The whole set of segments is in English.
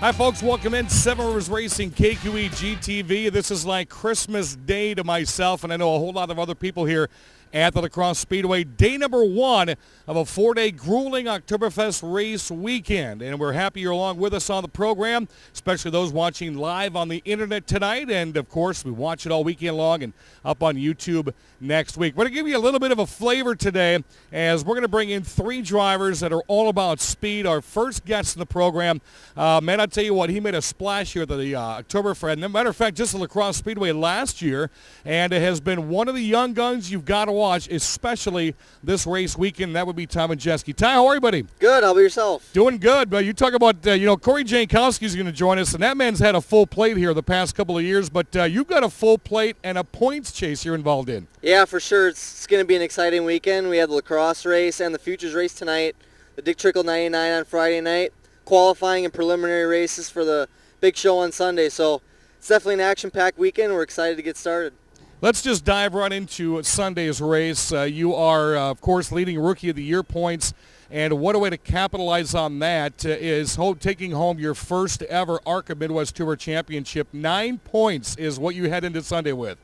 Hi, folks. Welcome in. Seven Rivers Racing, KQE GTV. This is like Christmas Day to myself, and I know a whole lot of other people here at the Crosse Speedway. Day number one of a four-day grueling Oktoberfest race weekend. And we're happy you're along with us on the program, especially those watching live on the internet tonight. And, of course, we watch it all weekend long and up on YouTube next week. We're going to give you a little bit of a flavor today as we're going to bring in three drivers that are all about speed. Our first guest in the program, man, I'll tell you what, he made a splash here at the Oktoberfest. As a matter of fact, just at the Crosse Speedway last year, and it has been one of the young guns you've got to watch, especially this race weekend. That would be Ty Majeski. Ty, how are you, buddy? Good. How about yourself? Doing good. But you talk about, Corey Jankowski is going to join us, and that man's had a full plate here the past couple of years, but you've got a full plate and a points chase you're involved in. Yeah, for sure. It's going to be an exciting weekend. We have the lacrosse race and the futures race tonight, the Dick Trickle 99 on Friday night, qualifying and preliminary races for the big show on Sunday. So it's definitely an action-packed weekend. We're excited to get started. Let's just dive right into Sunday's race. You are, of course, leading Rookie of the Year points, and what a way to capitalize on that is taking home your first ever ARCA Midwest Tour Championship. 9 points is what you head into Sunday with.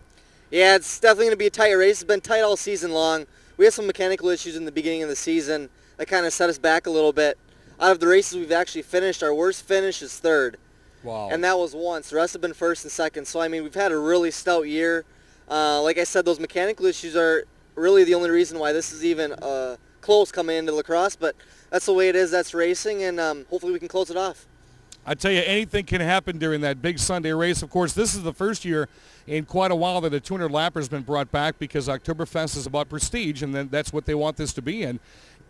Yeah, it's definitely going to be a tight race. It's been tight all season long. We had some mechanical issues in the beginning of the season that kind of set us back a little bit. Out of the races we've actually finished, our worst finish is third. Wow. And that was once. The rest have been first and second. So, I mean, we've had a really stout year. Like I said, those mechanical issues are really the only reason why this is even close coming into lacrosse, but that's the way it is. That's racing, and hopefully we can close it off. I tell you, anything can happen during that big Sunday race. Of course, this is the first year in quite a while that a 200-lapper has been brought back because Oktoberfest is about prestige, and then that's what they want this to be in.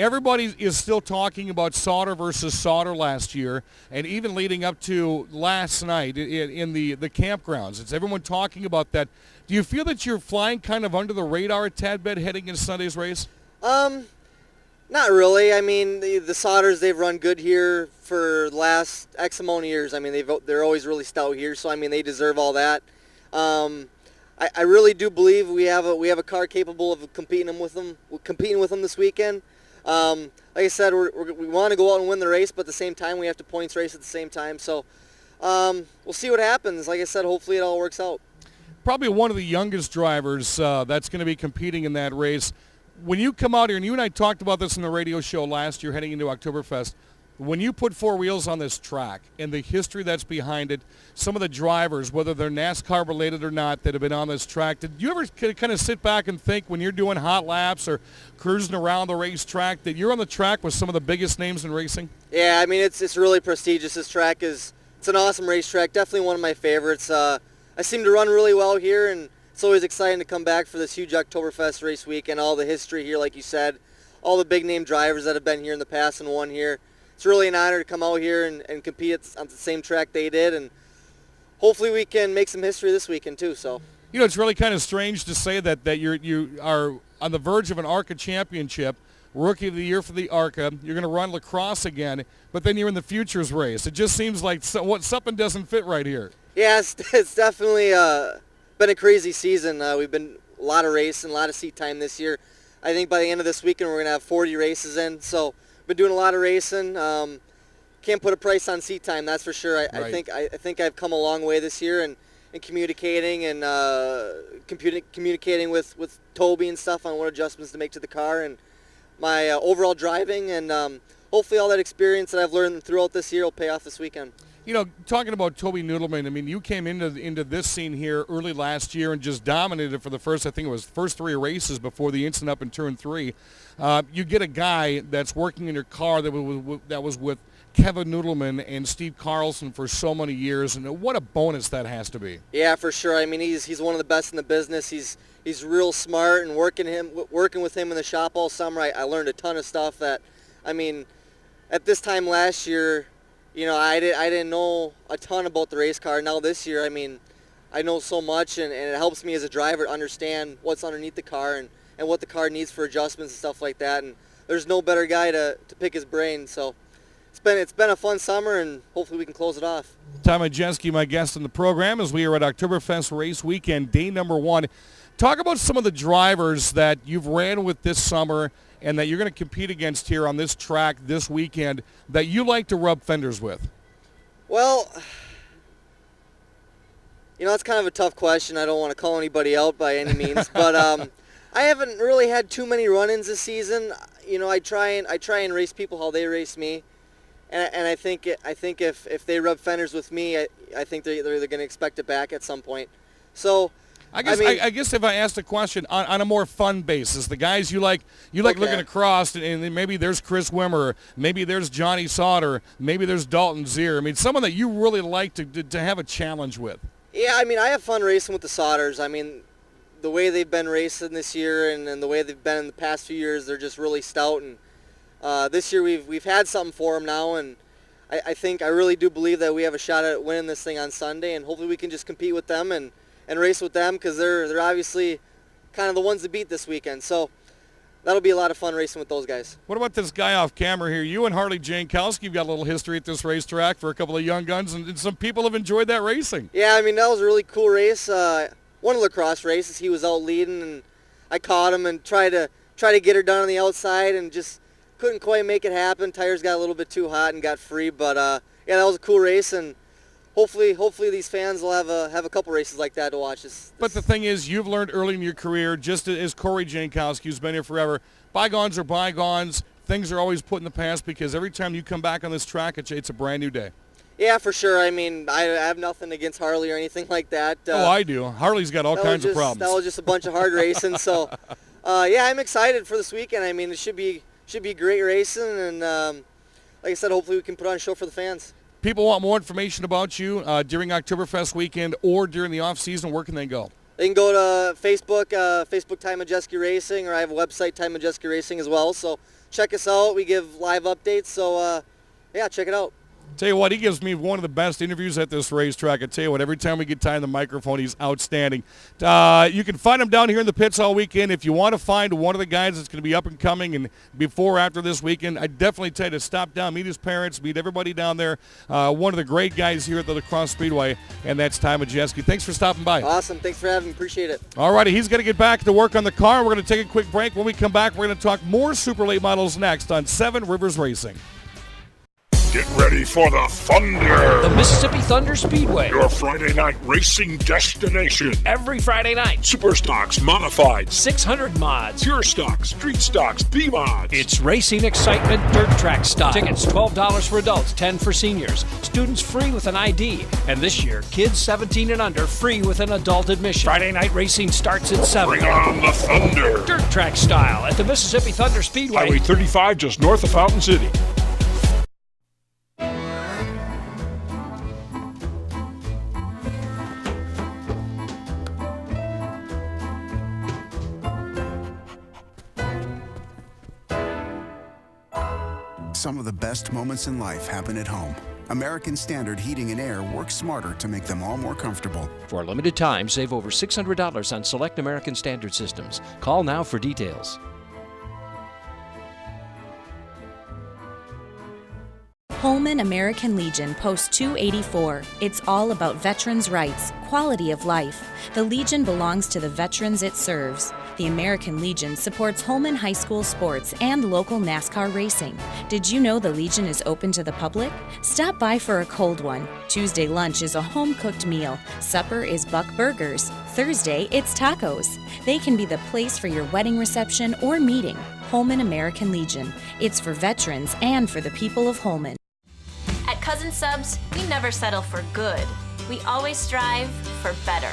Everybody is still talking about Sauter versus Sauter last year, and even leading up to last night in the campgrounds. It's everyone talking about that. Do you feel that you're flying kind of under the radar a tad bit heading into Sunday's race? Not really. I mean, the Sauters, they've run good here for the last X amount of years. I mean, they're always really stout here, so I mean, they deserve all that. I really do believe we have a car capable of competing with them this weekend. Like I said, we want to go out and win the race, but at the same time, we have to points race at the same time. So we'll see what happens. Like I said, hopefully it all works out. Probably one of the youngest drivers that's going to be competing in that race. When you come out here, and you and I talked about this in the radio show last year heading into Oktoberfest, when you put four wheels on this track and the history that's behind it, some of the drivers, whether they're NASCAR related or not, that have been on this track, did you ever kind of sit back and think when you're doing hot laps or cruising around the racetrack that you're on the track with some of the biggest names in racing? Yeah, I mean, it's really prestigious. This track it's an awesome racetrack, definitely one of my favorites. I seem to run really well here, and it's always exciting to come back for this huge Oktoberfest race week and all the history here, like you said, all the big-name drivers that have been here in the past and won here. It's really an honor to come out here and compete on the same track they did, and hopefully we can make some history this weekend too. So, you know, it's really kind of strange to say that you are on the verge of an ARCA championship, Rookie of the Year for the ARCA. You're going to run lacrosse again, but then you're in the futures race. It just seems like something doesn't fit right here. Yeah, it's definitely been a crazy season. We've been a lot of racing, a lot of seat time this year. I think by the end of this weekend we're going to have 40 races in. So been doing a lot of racing. Can't put a price on seat time, that's for sure. I think I've come a long way this year in communicating and communicating with Toby and stuff on what adjustments to make to the car and my overall driving, and hopefully all that experience that I've learned throughout this year will pay off this weekend. You know, talking about Toby Noodleman, I mean, you came into this scene here early last year and just dominated for the first three races before the incident up in turn 3. You get a guy that's working in your car that was with Kevin Noodleman and Steve Carlson for so many years, and what a bonus that has to be. Yeah, for sure. I mean, he's one of the best in the business. He's real smart, and working with him in the shop all summer, I learned a ton of stuff that, I mean, at this time last year, you know, I didn't know a ton about the race car. Now this year, I mean, I know so much, and it helps me as a driver to understand what's underneath the car and what the car needs for adjustments and stuff like that. And there's no better guy to pick his brain. So it's been a fun summer, and hopefully we can close it off. Ty Majeski, my guest in the program, as we are at Oktoberfest Race Weekend, day number 1. Talk about some of the drivers that you've ran with this summer and that you're going to compete against here on this track this weekend that you like to rub fenders with. Well, it's kind of a tough question. I don't want to call anybody out by any means, but I haven't really had too many run-ins this season. I try and race people how they race me, and I think if they rub fenders with me, I think they're going to expect it back at some point. So. I guess if I asked the question on a more fun basis, the guys you like looking across, and maybe there's Chris Wimmer, maybe there's Johnny Sauter, maybe there's Dalton Zier. I mean, someone that you really like to have a challenge with. Yeah, I have fun racing with the Sauters. The way they've been racing this year and the way they've been in the past few years, they're just really stout. And this year we've had something for them now, and I really do believe that we have a shot at winning this thing on Sunday, and hopefully we can just compete with them and race with them, because they're obviously kind of the ones to beat this weekend. So that'll be a lot of fun racing with those guys. What about this guy off camera here? You and Harley Jankowski have got a little history at this racetrack for a couple of young guns, and some people have enjoyed that racing. Yeah, that was a really cool race. One of the Crosse races, he was out leading, and I caught him and tried to get her done on the outside, and just couldn't quite make it happen. Tires got a little bit too hot and got free, but yeah, that was a cool race, and hopefully these fans will have a couple races like that to watch. But the thing is, you've learned early in your career, just as Corey Jankowski, who's been here forever, bygones are bygones. Things are always put in the past, because every time you come back on this track, it's a brand new day. Yeah, for sure. I have nothing against Harley or anything like that. I do. Harley's got all kinds of problems. That was just a bunch of hard racing. So, yeah, I'm excited for this weekend. It should be great racing, and like I said, hopefully we can put on a show for the fans. People want more information about you during Oktoberfest weekend or during the off-season. Where can they go? They can go to Facebook Ty Majeski Racing, or I have a website, Ty Majeski Racing, as well. So check us out. We give live updates. So, yeah, check it out. Tell you what, he gives me one of the best interviews at this racetrack. I tell you what, every time we get Ty on the microphone, he's outstanding. You can find him down here in the pits all weekend. If you want to find one of the guys that's going to be up and coming and before or after this weekend, I definitely tell you to stop down, meet his parents, meet everybody down there. One of the great guys here at the Crosse Speedway, and that's Ty Majeski. Thanks for stopping by. Awesome. Thanks for having me. Appreciate it. All righty, he's going to get back to work on the car. We're going to take a quick break. When we come back, we're going to talk more Super Late Models next on 7 Rivers Racing. Get ready for the Thunder! The Mississippi Thunder Speedway. Your Friday night racing destination. Every Friday night. Super stocks, modified. 600 mods. Pure stocks, street stocks, B-mods. It's racing excitement, dirt track style. Tickets $12 for adults, $10 for seniors. Students free with an ID. And this year, kids 17 and under free with an adult admission. Friday night racing starts at 7. Bring on the Thunder! Dirt track style at the Mississippi Thunder Speedway. Highway 35 just north of Fountain City. Some of the best moments in life happen at home. American Standard Heating and Air works smarter to make them all more comfortable. For a limited time, save over $600 on select American Standard systems. Call now for details. Holman American Legion Post 284. It's all about veterans' rights, quality of life. The Legion belongs to the veterans it serves. The American Legion supports Holman High School sports and local NASCAR racing. Did you know the Legion is open to the public? Stop by for a cold one. Tuesday lunch is a home-cooked meal. Supper is Buck Burgers. Thursday, it's tacos. They can be the place for your wedding reception or meeting. Holman American Legion. It's for veterans and for the people of Holman. At Cousin Subs, we never settle for good. We always strive for better.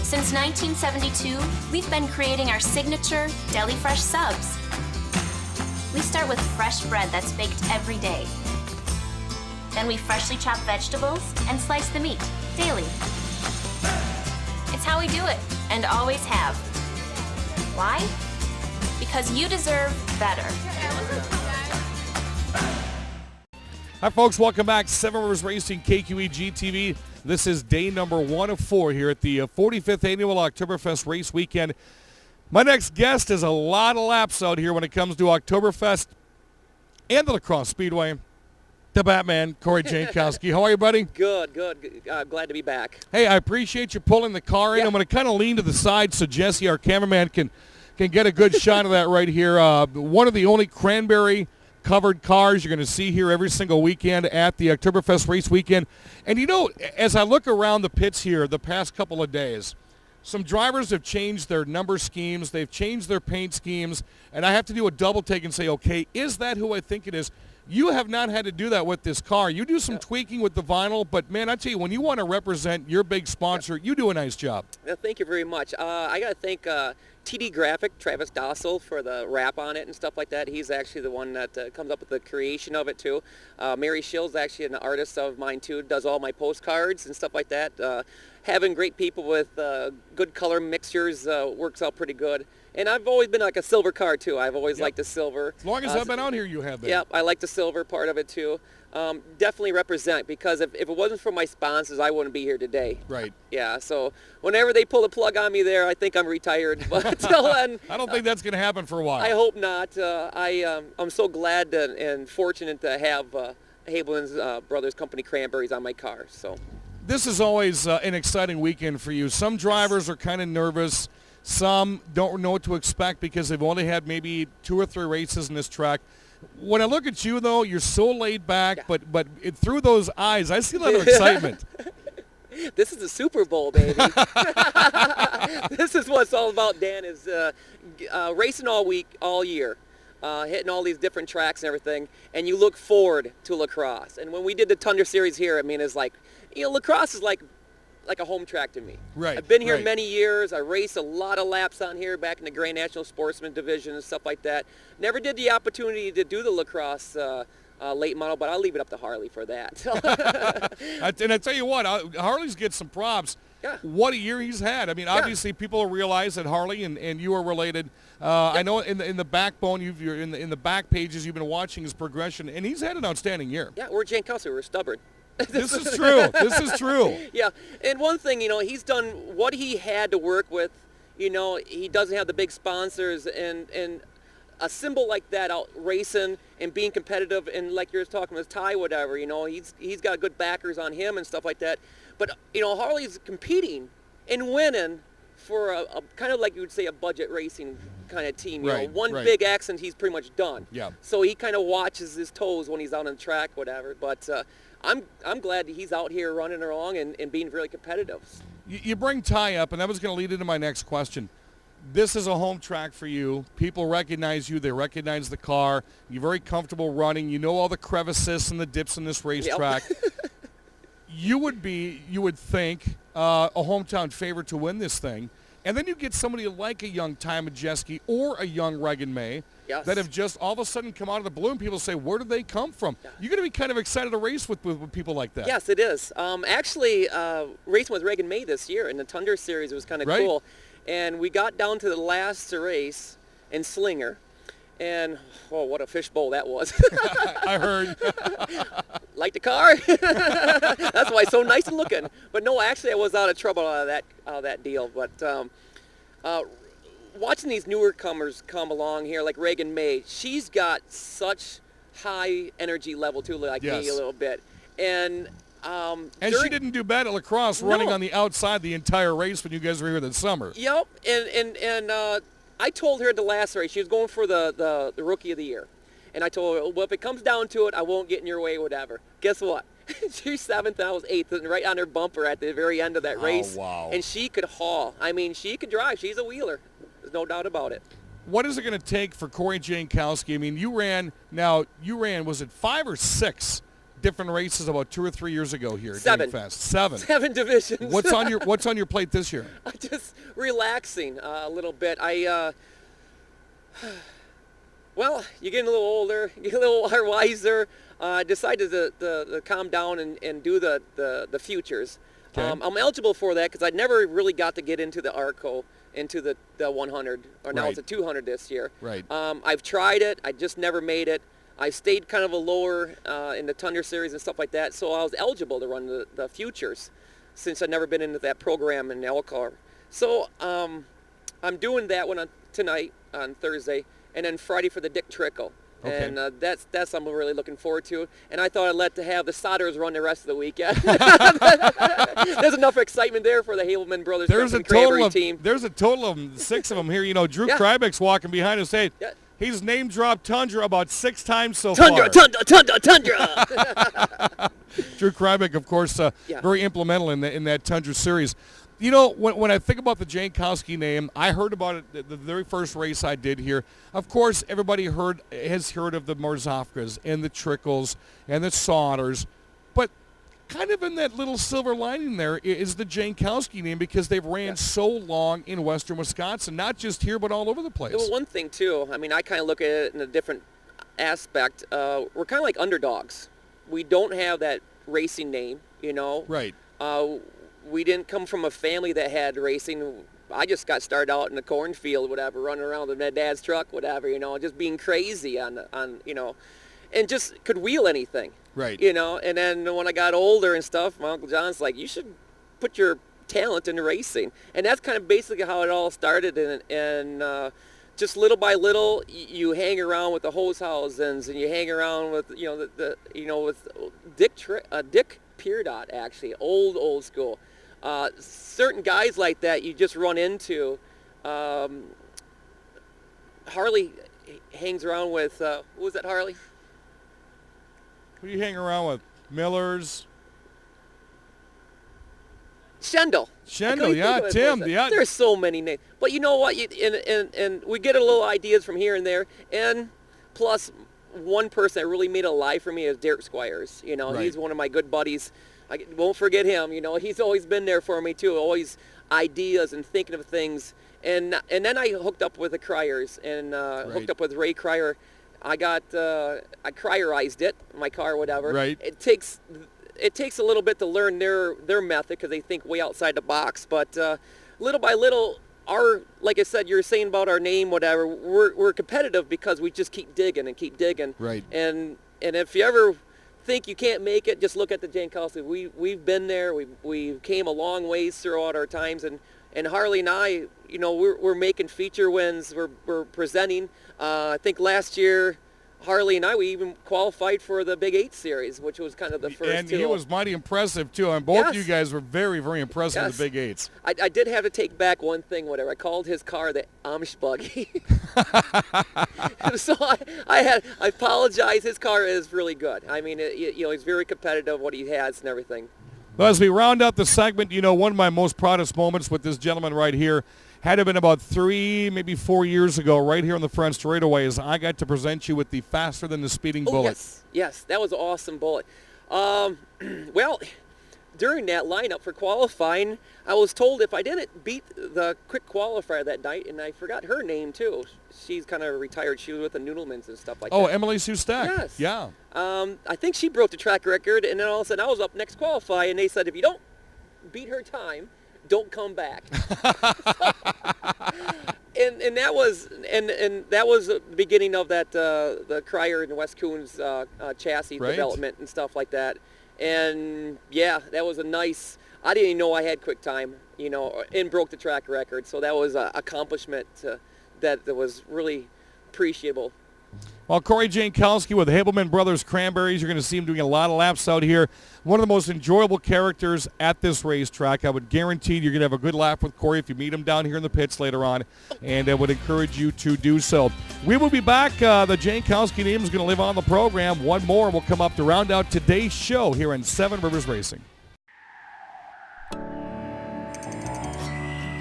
Since 1972, we've been creating our signature Deli Fresh subs. We start with fresh bread that's baked every day. Then we freshly chop vegetables and slice the meat daily. It's how we do it, and always have. Why? Because you deserve better. Hi, folks. Welcome back. 7 Rivers Racing, KQE GTV. This is day number 1 of 4 here at the 45th Annual Oktoberfest Race Weekend. My next guest is a lot of laps out here when it comes to Oktoberfest and the Crosse Speedway. The Batman, Corey Jankowski. How are you, buddy? Good. Glad to be back. Hey, I appreciate you pulling the car in. Yeah. I'm going to kind of lean to the side so Jesse, our cameraman, can get a good shot of that right here. One of the only cranberry covered cars you're going to see here every single weekend at the Oktoberfest Race weekend. And, as I look around the pits here the past couple of days, some drivers have changed their number schemes. They've changed their paint schemes. And I have to do a double take and say, okay, is that who I think it is? You have not had to do that with this car. You do some tweaking with the vinyl, but, man, I tell you, when you want to represent your big sponsor, you do a nice job. Thank you very much. I got to thank TD Graphic, Travis Dossel, for the wrap on it and stuff like that. He's actually the one that comes up with the creation of it, too. Mary Schill's actually an artist of mine, too, does all my postcards and stuff like that. Having great people with good color mixtures works out pretty good. And I've always been like a silver car, too. I've always liked the silver. As long as I've been out here, you have been. Yep, I like the silver part of it, too. Definitely represent, because if it wasn't for my sponsors, I wouldn't be here today. Right. Yeah, so whenever they pull the plug on me there, I think I'm retired. But until then, I don't think that's going to happen for a while. I hope not. I'm so glad and fortunate to have Habelin's Brothers Company Cranberries on my car. So this is always an exciting weekend for you. Some drivers are kind of nervous. Some don't know what to expect because they've only had maybe 2 or 3 races in this track. When I look at you, though, you're so laid back, but through those eyes, I see a lot of excitement. This is the Super Bowl, baby. This is what it's all about, Dan, is racing all week, all year, hitting all these different tracks and everything, and you look forward to lacrosse. And when we did the Thunder Series here, I mean, it's like, lacrosse is like a home track to me. Right. I've been here many years. I raced a lot of laps on here back in the Grand National Sportsman Division and stuff like that. Never did the opportunity to do the lacrosse late model, but I'll leave it up to Harley for that. And I tell you what, Harley's get some props. Yeah. What a year he's had. I mean, obviously people realize that Harley and you are related. I know in the backbone, you're in the back pages, you've been watching his progression, and he's had an outstanding year. Yeah, we're Jankowski. We're stubborn. This is true. This is true. Yeah, and one thing, he's done what he had to work with. He doesn't have the big sponsors, and a symbol like that out racing and being competitive, and like you're talking with Ty, whatever, he's got good backers on him and stuff like that. But, Harley's competing and winning for a kind of like you would say a budget racing kind of team. One big accident, he's pretty much done. Yeah. So he kind of watches his toes when he's out on the track, whatever. But I'm glad that he's out here running along and being really competitive. You bring Ty up, and that was going to lead into my next question. This is a home track for you. People recognize you. They recognize the car. You're very comfortable running. You know all the crevices and the dips in this racetrack. You would think, a hometown favorite to win this thing. And then you get somebody like a young Ty Majeski or a young Regan May that have just all of a sudden come out of the blue, and people say, where did they come from? Yeah. You're going to be kind of excited to race with people like that. Yes, it is. Actually, racing with Regan May this year in the Thunder Series was kind of cool. And we got down to the last race in Slinger. And, what a fishbowl that was. I heard. Like the car? That's why it's so nice and looking. But no, actually I was out of trouble out of that deal. But watching these newer comers come along here, like Regan May, she's got such high energy level too, like me a little bit. And she didn't do bad at lacrosse running on the outside the entire race when you guys were here this summer. Yep, and I told her at the last race, she was going for the Rookie of the Year. And I told her, well, if it comes down to it, I won't get in your way, whatever. Guess what? She's 7th, I was 8th, and right on her bumper at the very end of that race. Oh, wow. And she could haul. I mean, she could drive. She's a wheeler. There's no doubt about it. What is it going to take for Corey Jankowski? I mean, you ran, was it 5 or 6 different races about 2 or 3 years ago here at 7. Dankfest? 7. 7 divisions. What's on your plate this year? Just relaxing a little bit. Well, you're getting a little older, you get a little wiser. I decided to calm down and do the futures. Okay. I'm eligible for that because I never really got to get into the ARCO, into the 100, or now it's a 200 this year. Right. I've tried it. I just never made it. I stayed kind of a lower in the Thunder Series and stuff like that, so I was eligible to run the futures since I'd never been into that program in Elkhart. So I'm doing that one tonight on Thursday, and then Friday for the Dick Trickle. Okay. And that's I'm really looking forward to. And I thought I'd have the Sodders run the rest of the weekend. There's enough excitement there for the Havelman Brothers team. There's a total of 6 of them here. Drew Krybeck's walking behind us. Hey, He's name dropped Tundra about 6 times so Tundra, far. Tundra. Drew Krybeck, of course, very implemental in that Tundra series. You know, when I think about the Jankowski name, I heard about it the very first race I did here. Of course, everybody has heard of the Marzofkas and the Trickles and the Saunders, but kind of in that little silver lining there is the Jankowski name because they've ran so long in western Wisconsin, not just here but all over the place. Well, one thing, too, I mean, I kind of look at it in a different aspect. We're kind of like underdogs. We don't have that racing name, you know. Right. We didn't come from a family that had racing. I just got started out in the cornfield, whatever, running around with my dad's truck, whatever, you know, just being crazy on you know, and just could wheel anything. Right. You know, and then when I got older and stuff, my Uncle John's like, you should put your talent into racing. And that's kind of basically how it all started. And just little by little, you hang around with the Hosehausens and you hang around with, you know, with Dick Peerdot, actually, old school. Certain guys like that you just run into. Harley hangs around with, who was that, Harley? Who do you hang around with? Millers? Schendel, yeah, Tim, yeah. There's so many names. But you know what? And we get a little ideas from here and there. And plus, one person that really made it alive for me is Derek Squires. You know, He's one of my good buddies. I won't forget him. You know, he's always been there for me, too. Always ideas and thinking of things. And then I hooked up with the Cryers and hooked up with Ray Cryer. I Cryerized it, my car, whatever. Right. It takes a little bit to learn their method because they think way outside the box. But little by little, like I said, you're saying about our name, whatever. We're competitive because we just keep digging and keep digging. Right. And if you ever think you can't make it, just look at the Jankowski. We've been there. We came a long ways throughout our times, and Harley and I, you know, we're making feature wins. We're presenting. I think last year, Harley and I, we even qualified for the Big 8 Series, which was kind of the first. And he was mighty impressive, too. And both of you guys were very, very impressive in the Big 8s. I did have to take back one thing, whatever. I called his car the Amish buggy. So I apologize. His car is really good. I mean, you know, he's very competitive, what he has and everything. Well, as we round out the segment, you know, one of my most proudest moments with this gentleman right here had to have been about 3, maybe 4 years ago, right here on the front straightaway, as I got to present you with the Faster Than the Speeding Bullet. Yes, that was an awesome bullet. Well, during that lineup for qualifying, I was told if I didn't beat the quick qualifier that night, and I forgot her name too. She's kind of retired. She was with the Noodlemans and stuff like that. Oh, Emily Sue Stack. Yes. Yeah. I think she broke the track record, and then all of a sudden I was up next qualify, and they said if you don't beat her time, don't come back. and that was the beginning of that the Cryer and West Coons chassis development and stuff like that. And yeah, that was a nice. I didn't even know I had quick time, you know, and broke the track record. So that was an accomplishment that was really appreciable. Well, Corey Jankowski with Hableman Brothers Cranberries. You're going to see him doing a lot of laps out here. One of the most enjoyable characters at this racetrack. I would guarantee you're going to have a good laugh with Corey if you meet him down here in the pits later on, and I would encourage you to do so. We will be back. The Jankowski name is going to live on the program. One more will come up to round out today's show here in Seven Rivers Racing.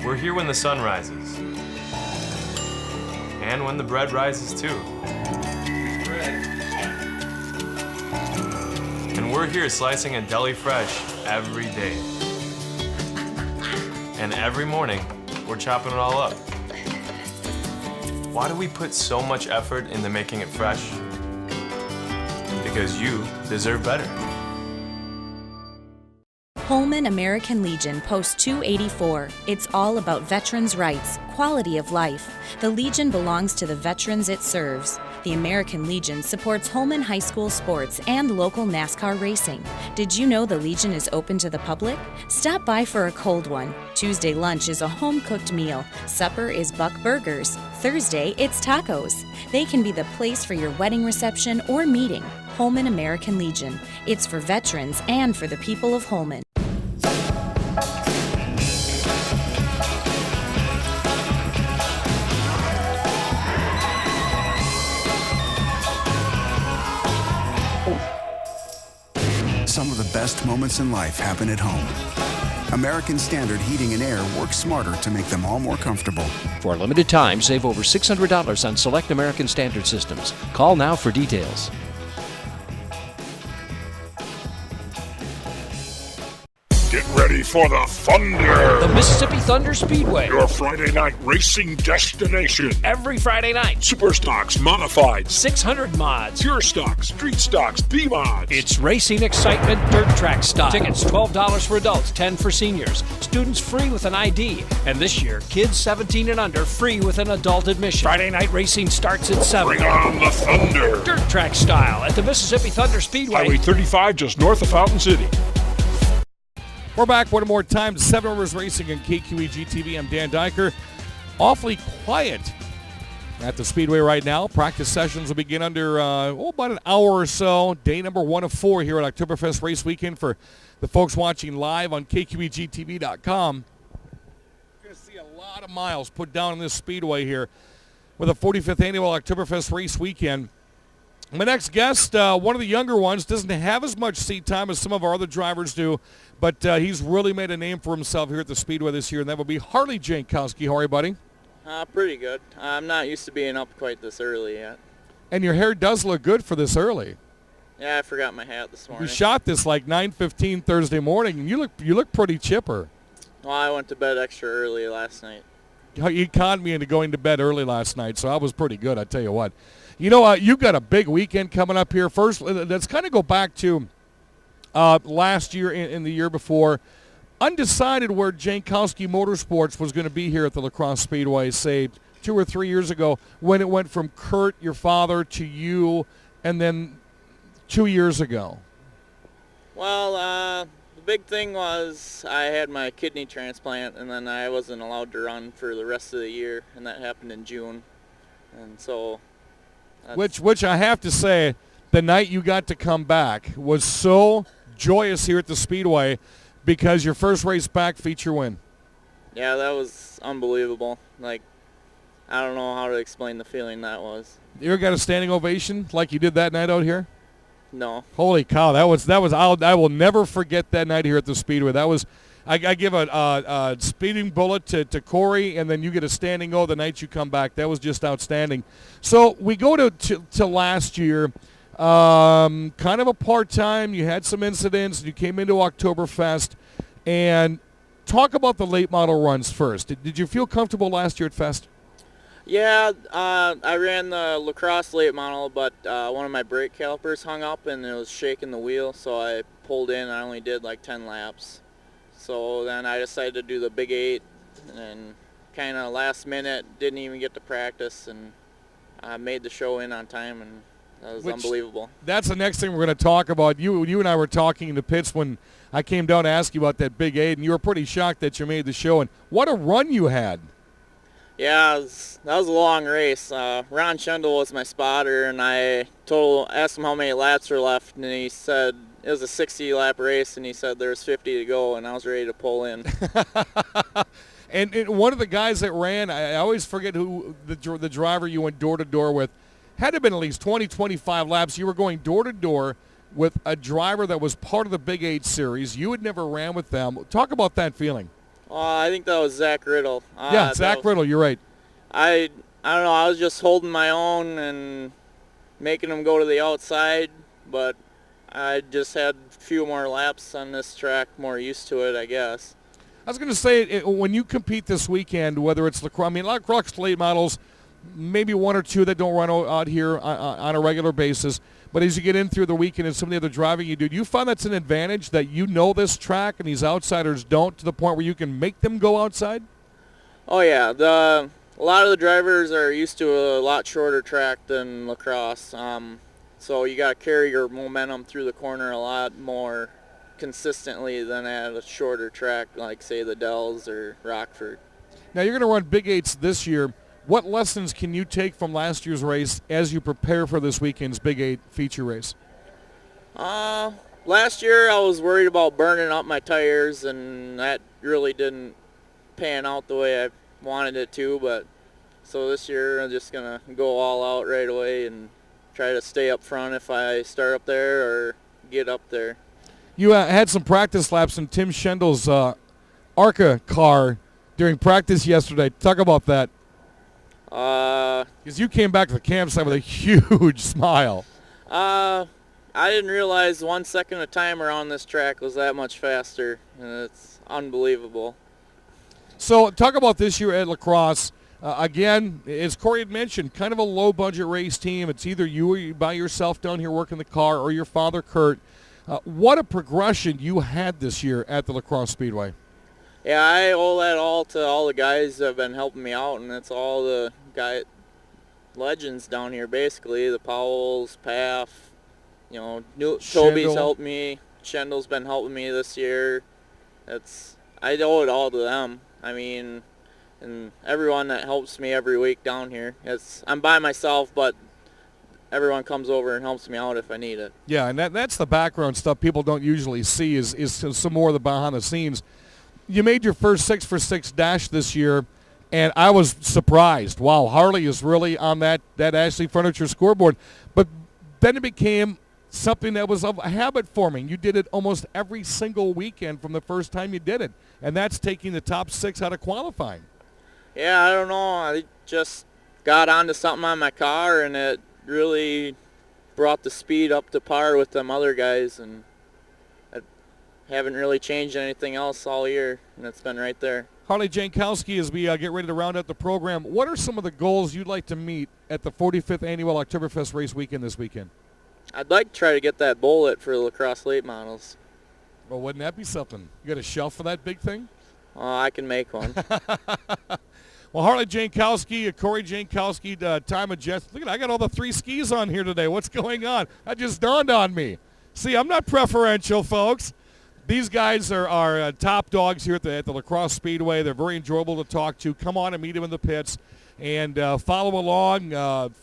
We're here when the sun rises. And when the bread rises too. And we're here slicing a deli fresh every day. And every morning, we're chopping it all up. Why do we put so much effort into making it fresh? Because you deserve better. Holman American Legion Post 284. It's all about veterans' rights, quality of life. The Legion belongs to the veterans it serves. The American Legion supports Holman High School sports and local NASCAR racing. Did you know the Legion is open to the public? Stop by for a cold one. Tuesday lunch is a home-cooked meal. Supper is Buck Burgers. Thursday, it's tacos. They can be the place for your wedding reception or meeting. Holman American Legion. It's for veterans and for the people of Holman. best moments in life happen at home. American Standard Heating and Air works smarter to make them all more comfortable. For a limited time, save over $600 on select American Standard systems. Call now for details. Get ready for the Thunder! The Mississippi Thunder Speedway. Your Friday night racing destination. Every Friday night. Super stocks, modified, 600 mods. pure stocks, street stocks, B-mods. It's racing excitement, dirt track style. Tickets $12 for adults, $10 for seniors. Students free with an ID. And this year, kids 17 and under free with an adult admission. Friday night racing starts at 7. Bring on the Thunder! Dirt track style at the Mississippi Thunder Speedway. Highway 35 just north of Fountain City. We're back one more time to Seven Rivers Racing and KQEG TV. I'm Dan Deicher. Awfully quiet at the Speedway right now. Practice sessions will begin under about an hour or so. Day number 1 of 4 here at Oktoberfest Race Weekend for the folks watching live on KQEGTV.com. You're going to see a lot of miles put down in this Speedway here with the 45th Annual Oktoberfest Race Weekend. My next guest, one of the younger ones, doesn't have as much seat time as some of our other drivers do, but he's really made a name for himself here at the Speedway this year, and that will be Harley Jankowski. How are you, buddy? Pretty good. I'm not used to being up quite this early yet. And your hair does look good for this early. Yeah, I forgot my hat this morning. We shot this like 9:15 Thursday morning, and you look pretty chipper. Well, I went to bed extra early last night. You conned me into going to bed early last night, so I was pretty good, I tell you what. You know, you've got a big weekend coming up here. First, let's kind of go back to last year and the year before. Undecided where Jankowski Motorsports was going to be here at the La Crosse Speedway, say 2 or 3 years ago, when it went from Kurt, your father, to you, and then 2 years ago. Well, the big thing was I had my kidney transplant, and then I wasn't allowed to run for the rest of the year, and that happened in June. And so... Which I have to say, the night you got to come back was so joyous here at the Speedway because your first race back feature win. Yeah, that was unbelievable. Like, I don't know how to explain the feeling that was. You ever got a standing ovation like you did that night out here? No. Holy cow, that was I will never forget that night here at the Speedway. That was I give a speeding bullet to Corey, and then you get a standing O the night you come back. That was just outstanding. So we go to last year, kind of a part-time. You had some incidents. You came into Oktoberfest. And talk about the late model runs first. Did you feel comfortable last year at Fest? Yeah, I ran the La Crosse late model, but one of my brake calipers hung up, and it was shaking the wheel, so I pulled in. I only did like 10 laps. So then I decided to do the Big 8, and kind of last minute, didn't even get to practice, and I made the show in on time, and that was unbelievable. That's the next thing we're going to talk about. You and I were talking in the pits when I came down to ask you about that Big 8, and you were pretty shocked that you made the show, and what a run you had. Yeah, that was a long race. Ron Schendel was my spotter, and I asked him how many laps were left, and he said it was a 60-lap race, and he said there's 50 to go, and I was ready to pull in. and one of the guys that ran, I always forget who the driver you went door-to-door with, had to have been at least 20, 25 laps. You were going door-to-door with a driver that was part of the Big 8 series. You had never ran with them. Talk about that feeling. I think that was Zach Riddle. Yeah, Zach Riddle, you're right. I don't know, I was just holding my own and making him go to the outside, but I just had a few more laps on this track, more used to it, I guess. I was going to say, when you compete this weekend, whether it's lacrosse, I mean, lacrosse late models, maybe one or two that don't run out here on a regular basis, but as you get in through the weekend and some of the other driving you do you find that's an advantage that you know this track and these outsiders don't, to the point where you can make them go outside? Oh, yeah. A lot of the drivers are used to a lot shorter track than lacrosse, so you got to carry your momentum through the corner a lot more consistently than at a shorter track like, say, the Dells or Rockford. Now, you're going to run Big 8s this year. What lessons can you take from last year's race as you prepare for this weekend's Big 8 feature race? Last year I was worried about burning up my tires, and that really didn't pan out the way I wanted it to. But so this year I'm just going to go all out right away and try to stay up front if I start up there or get up there. You had some practice laps in Tim Schendel's ARCA car during practice yesterday. Talk about that. Because you came back to the campsite with a huge smile. I didn't realize 1 second of time around this track was that much faster, and it's unbelievable. So talk about this year at La Crosse. Again, as Corey had mentioned, kind of a low-budget race team. It's either you or you by yourself down here working the car or your father, Kurt. What a progression you had this year at the La Crosse Speedway. Yeah, I owe that all to all the guys that have been helping me out, and it's all the legends down here, basically. The Powells, Paff, you know, Toby's helped me. Schendel's been helping me this year. I owe it all to them. I mean, and everyone that helps me every week down here. I'm by myself, but everyone comes over and helps me out if I need it. Yeah, and that's the background stuff people don't usually see is some more of the behind the scenes. You made your first 6-for-6 dash this year, and I was surprised. Wow, Harley is really on that Ashley Furniture scoreboard. But then it became something that was of a habit forming. You did it almost every single weekend from the first time you did it, and that's taking the top 6 out of qualifying. Yeah, I don't know. I just got onto something on my car, and it really brought the speed up to par with them other guys, and I haven't really changed anything else all year, and it's been right there. Harley Jankowski, as we get ready to round out the program, what are some of the goals you'd like to meet at the 45th Annual Oktoberfest Race Weekend this weekend? I'd like to try to get that bullet for the La Crosse late models. Well, wouldn't that be something? You got a shelf for that big thing? I can make one. Well, Harley Jankowski, Corey Jankowski, Ty Majeski. Look at I got all the 3 skis on here today. What's going on? That just dawned on me. See, I'm not preferential, folks. These guys are top dogs here at the La Crosse Speedway. They're very enjoyable to talk to. Come on and meet them in the pits. And follow along,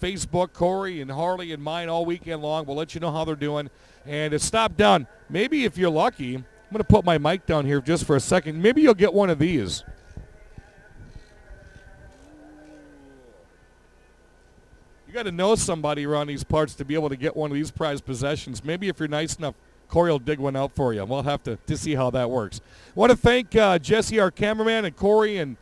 Facebook, Corey and Harley and mine all weekend long. We'll let you know how they're doing. And it's stop down. Maybe if you're lucky, I'm going to put my mic down here just for a second. Maybe you'll get one of these. You got to know somebody around these parts to be able to get one of these prized possessions. Maybe if you're nice enough, Corey will dig one out for you. We'll have to see how that works. I want to thank Jesse, our cameraman, and Corey and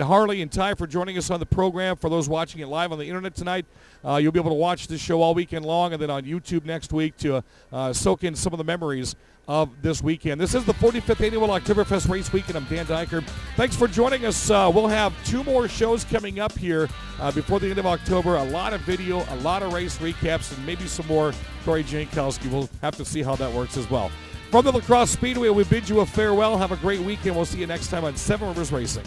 Harley and Ty for joining us on the program. For those watching it live on the internet tonight, you'll be able to watch this show all weekend long and then on YouTube next week to soak in some of the memories of this weekend. This is the 45th Annual Oktoberfest Race Weekend. I'm Dan Deicher. Thanks for joining us. We'll have 2 more shows coming up here before the end of October. A lot of video, a lot of race recaps, and maybe some more Corey Jankowski. We'll have to see how that works as well. From the La Crosse Speedway, we bid you a farewell. Have a great weekend. We'll see you next time on 7 Rivers Racing.